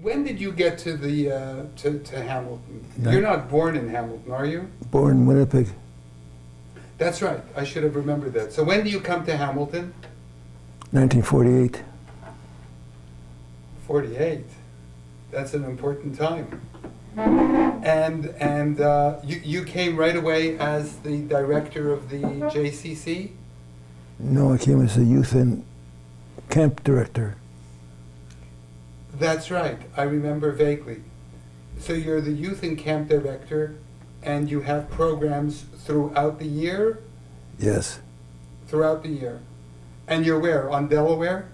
When did you get to the to Hamilton? You're not born in Hamilton, are you? Born in Winnipeg. That's right. I should have remembered that. So when do you come to Hamilton? 1948. 48. That's an important time. And you came right away as the director of the JCC? No, I came as a youth and camp director. That's right. I remember vaguely. So you're the youth and camp director, and you have programs throughout the year? Yes. Throughout the year. And you're where? On Delaware?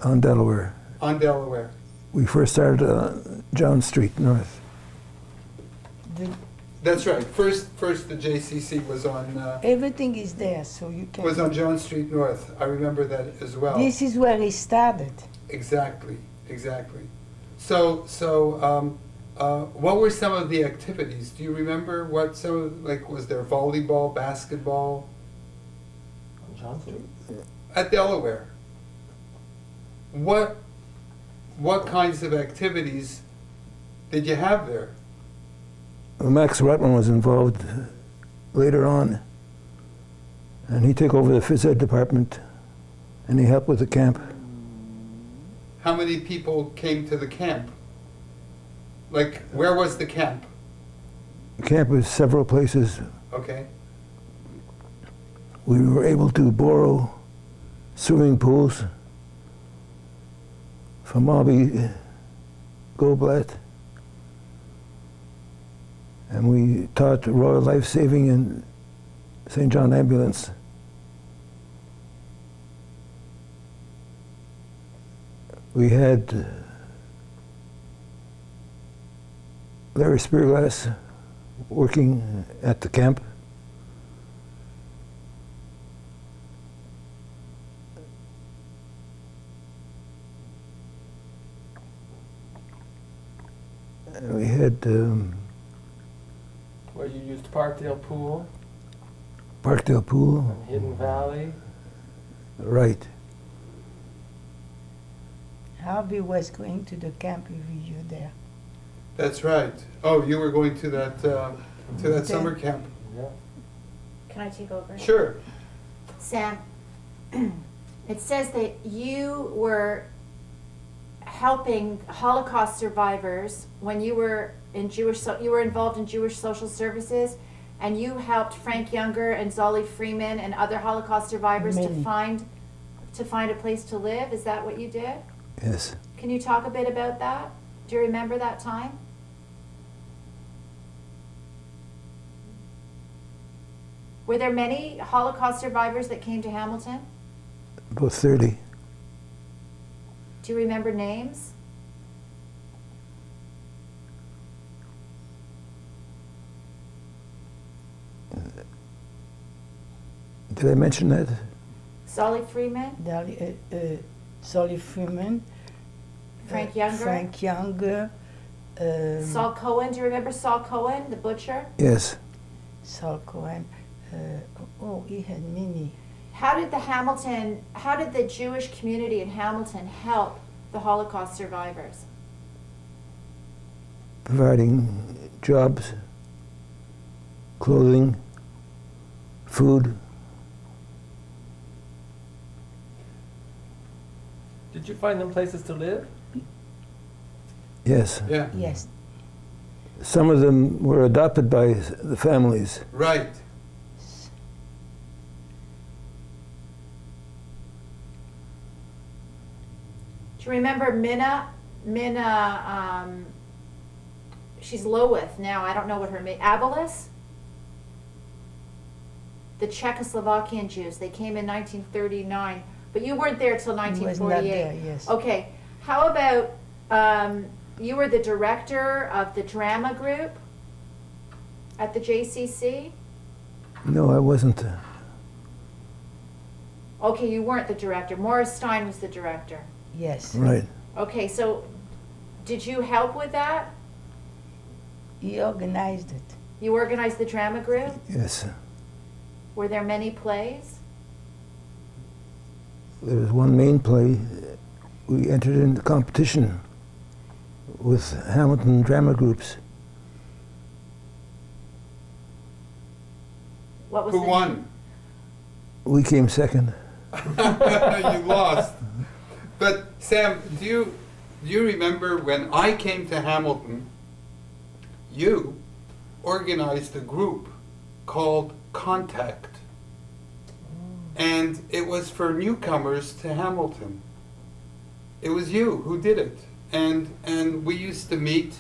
On Delaware. On Delaware. We first started on John Street North. That's right. First the JCC was on. Everything is there, so you can. Was on John Street North. I remember that as well. This is where it started. Exactly, exactly. So what were some of the activities? Do you remember what some of, like, was there volleyball, basketball? On John Street? At Delaware. What kinds of activities did you have there? Max Rutland was involved later on, and he took over the phys ed department, and he helped with the camp. How many people came to the camp? Like, where was the camp? The camp was several places. Okay. We were able to borrow swimming pools from Bobby Goblet, and we taught Royal Life Saving and St. John Ambulance. We had Larry Spearglass working at the camp. And we had Where you used Parkdale Pool, Parkdale Pool. and Hidden Valley. Right. Harvey was going to the camp every year there. That's right. Oh, you were going to that Okay. summer camp. Yeah. Can I take over? Sure. Sam, it says that you were helping Holocaust survivors when you were in you were involved in Jewish social services, and you helped Frank Younger and Zolly Freeman and other Holocaust survivors to Many. find a place to live. Is that what you did? Yes. Can you talk a bit about that? Do you remember that time? Were there many Holocaust survivors that came to Hamilton? About 30. Do you remember names? Did I mention that? Solly Freeman? Solly Freeman. Frank Younger? Frank Younger. Saul Cohen, do you remember Saul Cohen, the butcher? Yes. Saul Cohen. Oh, he had many. How did the Jewish community in Hamilton help the Holocaust survivors? Providing jobs, clothing, food. Did you find them places to live? Yes. Yeah. Yes. Some of them were adopted by the families. Right. Do you remember Minna, she's Lowith now, I don't know what her name, Abelis? The Czechoslovakian Jews, they came in 1939, but you weren't there till He was 1948. not there, yes. Okay, how about, you were the director of the drama group at the JCC? No, I wasn't. Okay, you weren't the director, Morris Stein was the director. Yes. Right. Okay, so did you help with that? He organized it. You organized the drama group? Yes. Were there many plays? There was one main play. We entered into competition with Hamilton drama groups. What was Who the won? We came second. You lost. But Sam, do you remember when I came to Hamilton, you organized a group called Contact. And it was for newcomers to Hamilton. It was you who did it. And we used to meet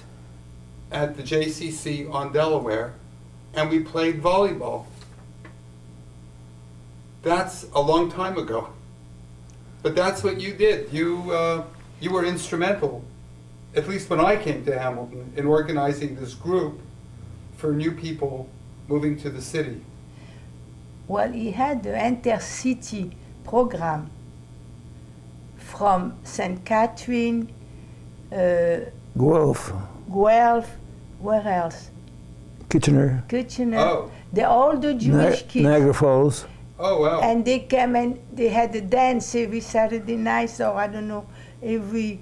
at the JCC on Delaware, and we played volleyball. That's a long time ago. But that's what you did. You were instrumental, at least when I came to Hamilton, in organizing this group for new people moving to the city. Well, he had the intercity program from St. Catherine, Guelph, Guelph, where else? Kitchener, Kitchener. Oh. All the Jewish kids. Niagara Falls. Oh, wow. And they came and they had a dance every Saturday night, or I don't know, every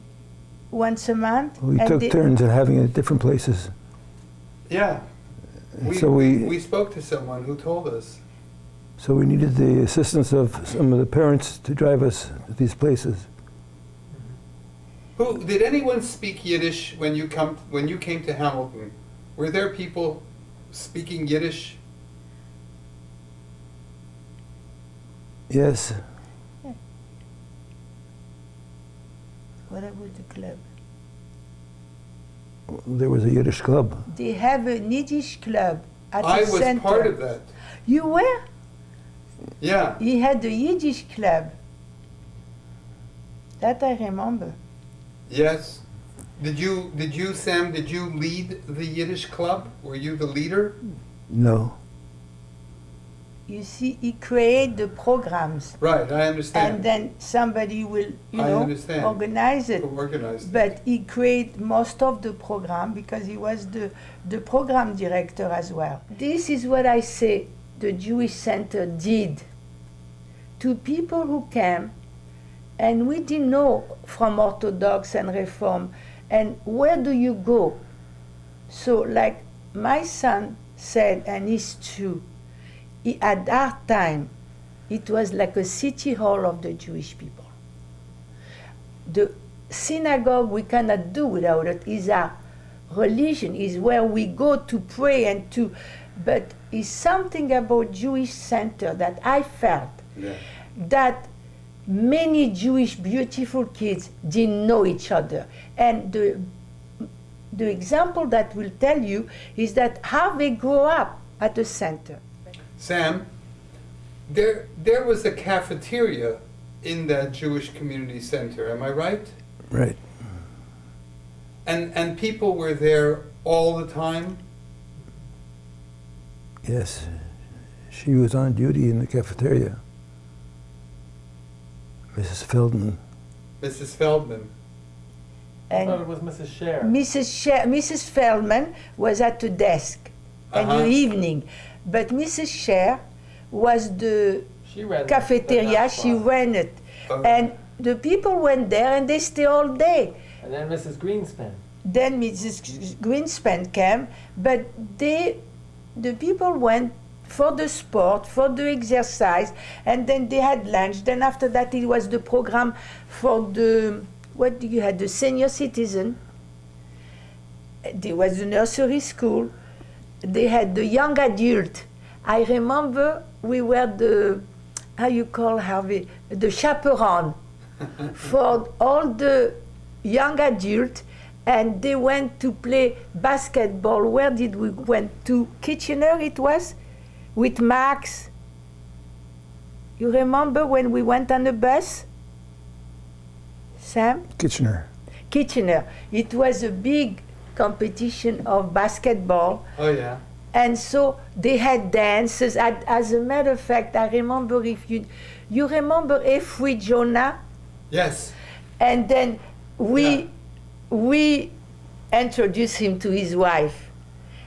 once a month. We and took turns in having it at different places. Yeah. So we spoke to someone who told us. So we needed the assistance of some of the parents to drive us to these places. Did anyone speak Yiddish when you came to Hamilton? Were there people speaking Yiddish? Yes. What about the club? There was a Yiddish club. They have a Yiddish club at I the was center. part of that. You were? Yeah. He had a Yiddish club. That I remember. Yes. Did you, Sam, did you lead the Yiddish club? Were you the leader? No. You see, he created the programs. Right, I understand. And then somebody will, I understand. organize it. Who organized it? But he created most of the program because he was the program director as well. This is what I say the Jewish Center did to people who came, and we didn't know from Orthodox and Reform, and where do you go? So like my son said, and it's true, at that time, it was like a city hall of the Jewish people. The synagogue we cannot do without it. Is our religion, is where we go to pray and to, but it's something about Jewish center that I felt that many Jewish beautiful kids didn't know each other. And the example that will tell you is that how they grow up at the center. Sam, there was a cafeteria in that Jewish community center, am I right? Right. And people were there all the time? Yes. She was on duty in the cafeteria. Mrs. Feldman. Mrs. Feldman. I thought And it was Mrs. Scher. Mrs. Feldman was at the desk in the evening, but Mrs. Scher was the She ran cafeteria, the she nightclub. ran it. And the people went there and they stay all day. And then Mrs. Greenspan. Then Mrs. Greenspan came, but the people went for the sport, for the exercise, and then they had lunch. Then after that it was the program for the, what do you had, the senior citizen. There was the nursery school. They had the young adult. I remember we were the, how you call Harvey, the chaperone for all the young adults, and they went to play basketball. Where did we went to? Kitchener it was, with Max. You remember when we went on the bus? Sam? Kitchener. Kitchener. It was a big competition of basketball. Oh, yeah. And so they had dances. As a matter of fact, I remember if you remember Efri Jonah? Yes. And then we introduced him to his wife.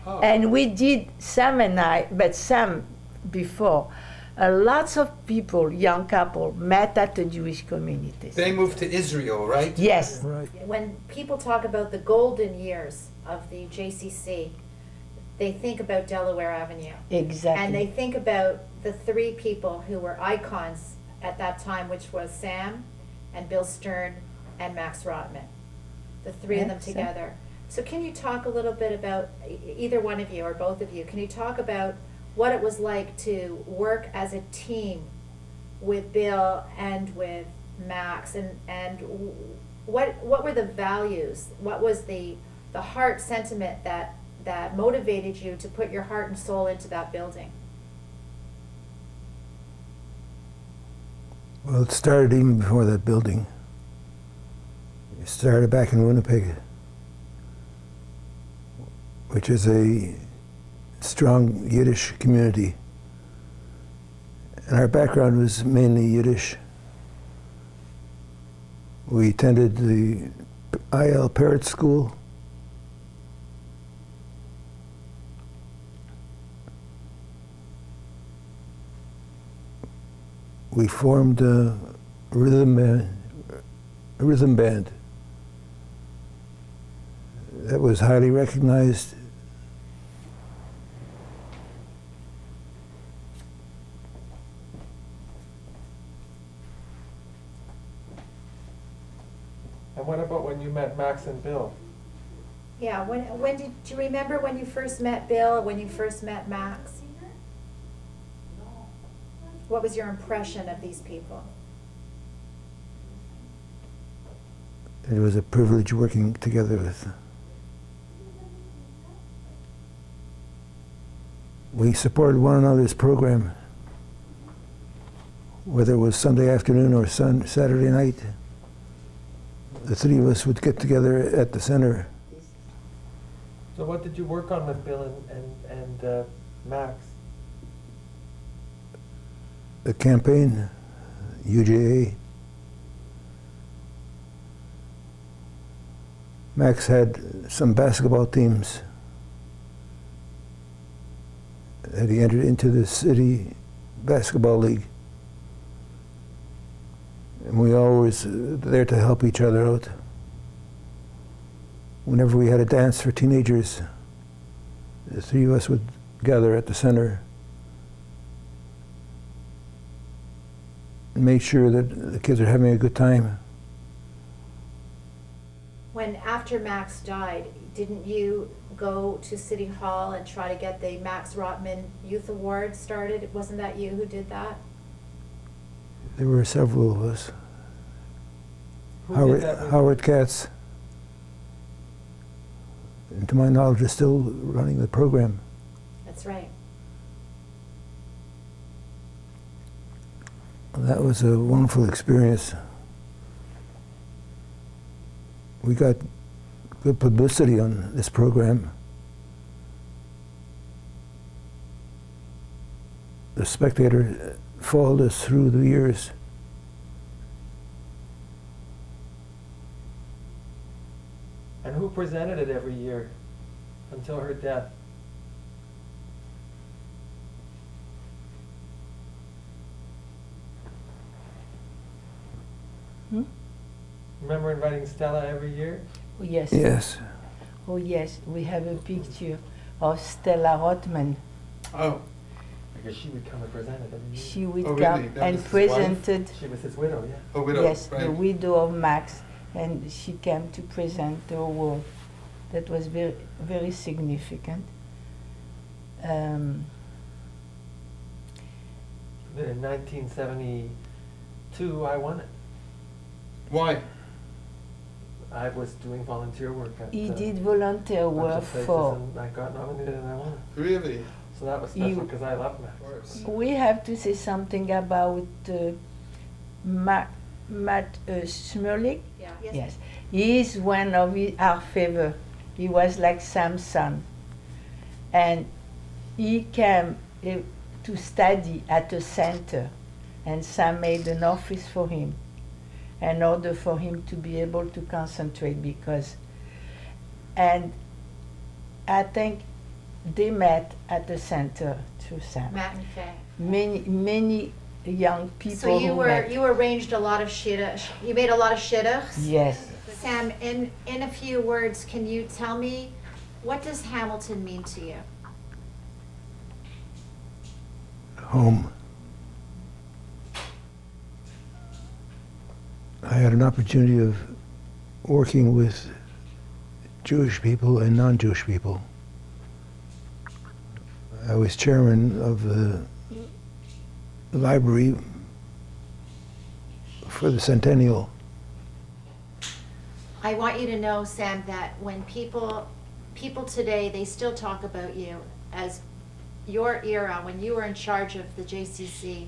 Oh. And we did, Sam and I, but Sam before, lots of people, young couple, met at the Jewish communities. They moved to Israel, right? Yes. Right. When people talk about the golden years of the JCC, they think about Delaware Avenue. Exactly. And they think about the three people who were icons at that time, which was Sam and Bill Stern and Max Rotman, the three of them Yes, together. So can you talk a little bit about, either one of you or both of you, can you talk about what it was like to work as a team with Bill and with Max, and what were the values? What was the heart sentiment that motivated you to put your heart and soul into that building? Well, it started even before that building. It started back in Winnipeg, which is a strong Yiddish community. And our background was mainly Yiddish. We attended the I.L. Parrott School. We formed a rhythm band that was highly recognized. And what about when you met Max and Bill? Yeah, when do you remember when you first met Bill, when you first met Max? What was your impression of these people? It was a privilege working together with. We supported one another's program, whether it was Sunday afternoon or Saturday night. The three of us would get together at the center. So what did you work on with Bill and Max? The campaign, UJA. Max had some basketball teams that he entered into the city basketball league. And we always there to help each other out. Whenever we had a dance for teenagers, the three of us would gather at the center and make sure that the kids are having a good time. When after Max died, didn't you go to City Hall and try to get the Max Rotman Youth Award started? Wasn't that you who did that? There were several of us. Who did that with you? Howard Katz, and to my knowledge, is still running the program. That's right. That was a wonderful experience. We got good publicity on this program. The Spectator followed us through the years. And who presented it every year until her death? Remember inviting Stella every year? Oh, yes. Yes. Oh, yes. We have a picture of Stella Rotman. Oh, Because she would come and present it every year. She would Oh, come really? That and was his wife? presented. She was his widow, yeah. a widow, Yes, right? the widow of Max, and she came to present the award. That was very, very significant. Then in 1972, I won it. Why? I was doing volunteer work at He a did volunteer bunch work of places, for. and I got nominated and I won it. Really? So that was You- special because I love Max. Of course. We have to say something about Matt Smirlik. Yeah. Yes, he is one of our favor. He was like Sam's son, and he came to study at a center, and Sam made an office for him in order for him to be able to concentrate, because, and I think they met at the center through Sam. Matt and Faye. Many young people So you who were met. you arranged a lot of shidduch. You made a lot of shidduchs. Yes. Sam, in a few words, can you tell me what does Hamilton mean to you? Home. I had an opportunity of working with Jewish people and non-Jewish people. I was chairman of the library for the centennial. I want you to know, Sam, that when people today, they still talk about you as your era, when you were in charge of the JCC,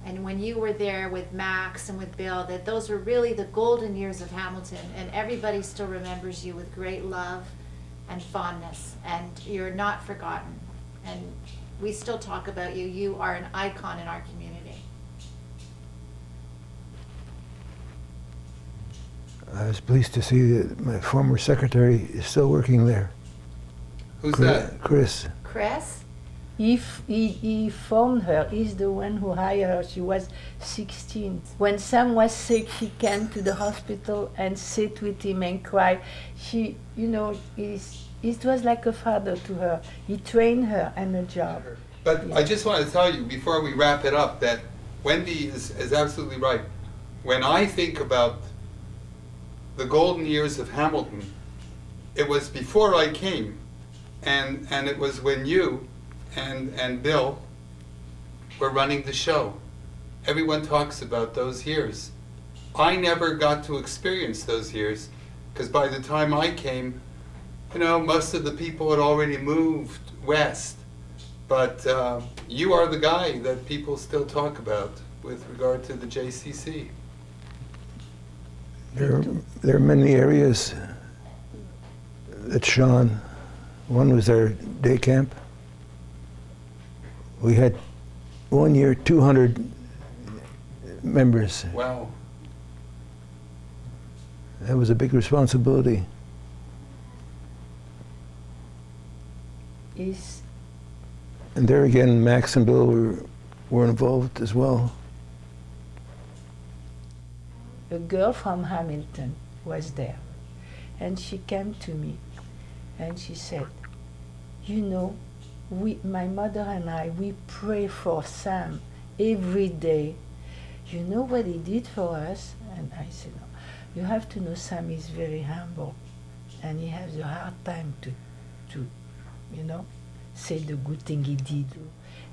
and when you were there with Max and with Bill, that those were really the golden years of Hamilton, and everybody still remembers you with great love and fondness, and you're not forgotten. And we still talk about you. You are an icon in our community. I was pleased to see that my former secretary is still working there. Who's that? Chris. Chris? He found her. He's the one who hired her. She was 16. When Sam was sick, he came to the hospital and sat with him and cried. She, you know, it was like a father to her. He trained her and a job. But I just want to tell you, before we wrap it up, that Wendy is absolutely right. When I think about the golden years of Hamilton, it was before I came, and it was when you and Bill were running the show. Everyone talks about those years. I never got to experience those years, because by the time I came, you know, most of the people had already moved west. But you are the guy that people still talk about with regard to the JCC. There are many areas that shone. One was our day camp. We had one year 200 members. Wow. That was a big responsibility. And there again, Max and Bill were involved as well. A girl from Hamilton was there, and she came to me, and she said, you know, my mother and I, we pray for Sam every day. You know what he did for us? And I said, no, you have to know Sam is very humble, and he has a hard time to you know, say the good thing he did.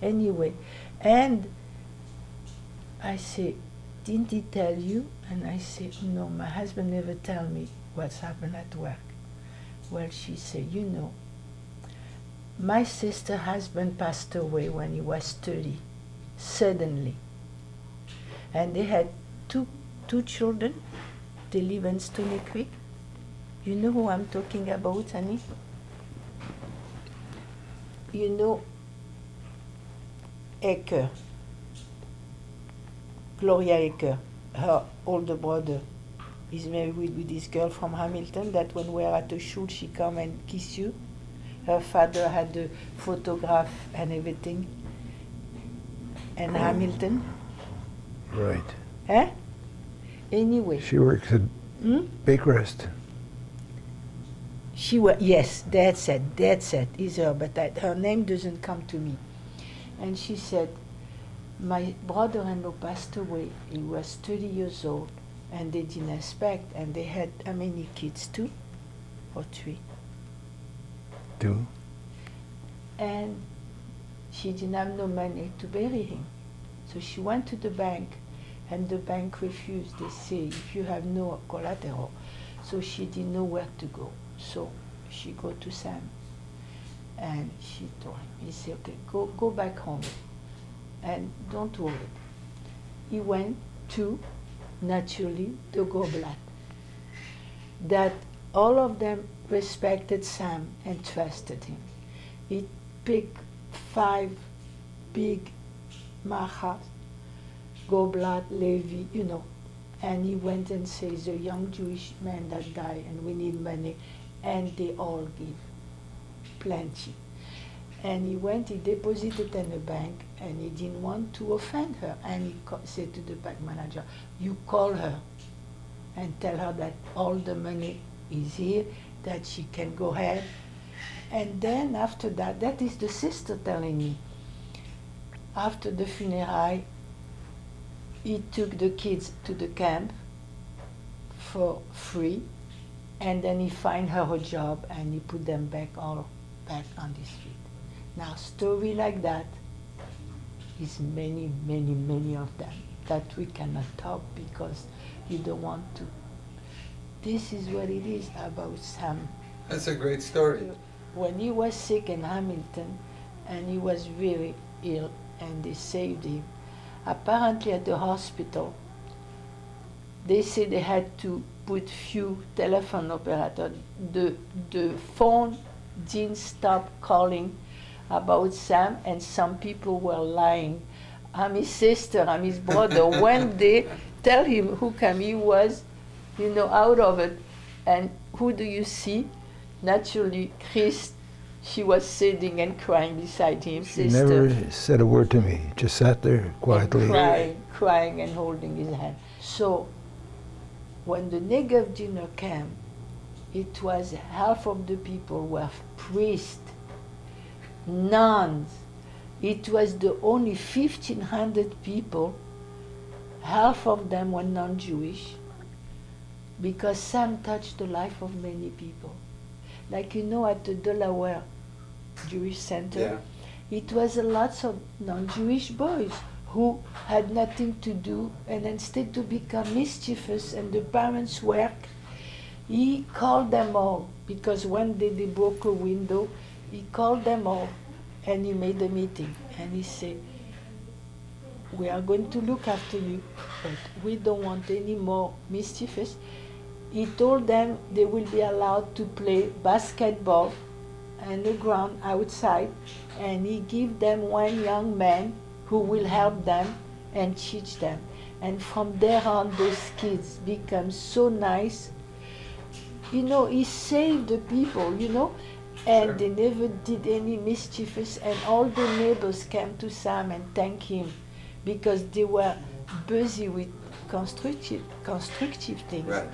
Anyway, and I say, didn't he tell you? And I said, no, my husband never tell me what's happened at work. Well, she said, you know, my sister's husband passed away when he was 30, suddenly. And they had two children. They live in Stony Creek. You know who I'm talking about, honey? You know Aker, Gloria Aker, her older brother is married with this girl from Hamilton that when we're at the shoot, she come and kiss you. Her father had the photograph and everything. And Hamilton. Right. Eh? Anyway. She works at Bakerest. She was, yes, that's it, is her, but her name doesn't come to me. And she said, my brother-in-law passed away. He was 30 years old, and they didn't expect, and they had how many kids? 2 or 3? 2. And she didn't have no money to bury him. So she went to the bank, and the bank refused. They say, if you have no collateral. So she didn't know where to go. So she go to Sam, and she told him, he said, okay, go back home, and don't worry. He went to, naturally, the Goblet. That all of them respected Sam and trusted him. He picked 5 big Machas, Goblet, Levi, you know, and he went and says, a young Jewish man that died and we need money, and they all give plenty. And he went, he deposited in a bank, and he didn't want to offend her. And he said to the bank manager, you call her and tell her that all the money is here, that she can go ahead. And then after that, that is the sister telling me, after the funeral, he took the kids to the camp for free, and then he find her a job, and he put them back on the street. Now, story like that is many, many, many of them that we cannot talk because you don't want to. This is what it is about Sam. That's a great story. When he was sick in Hamilton, and he was very ill, and they saved him, apparently at the hospital, they said they had to put few telephone operators. The phone didn't stop calling about Sam, and some people were lying. I'm his sister, I'm his brother. When they tell him who come, he was, out of it. And who do you see? Naturally, Chris, she was sitting and crying beside him. She never said a word to me, just sat there quietly. Crying and holding his hand. So, when the Negev dinner came, it was half of the people were priests, nuns. It was the only 1,500 people, half of them were non-Jewish, because Sam touched the life of many people. Like at the Delaware Jewish Center, it was a lot of non-Jewish boys who had nothing to do, and instead to become mischievous and the parents work, he called them all, because one day they broke a window, he called them all, and he made a meeting, and he said, we are going to look after you, but we don't want any more mischievous. He told them they will be allowed to play basketball on the ground outside, and he gave them one young man who will help them and teach them. And from there on, those kids become so nice. He saved the people, and they never did any mischievous, and all the neighbors came to Sam and thanked him because they were busy with constructive things. Right.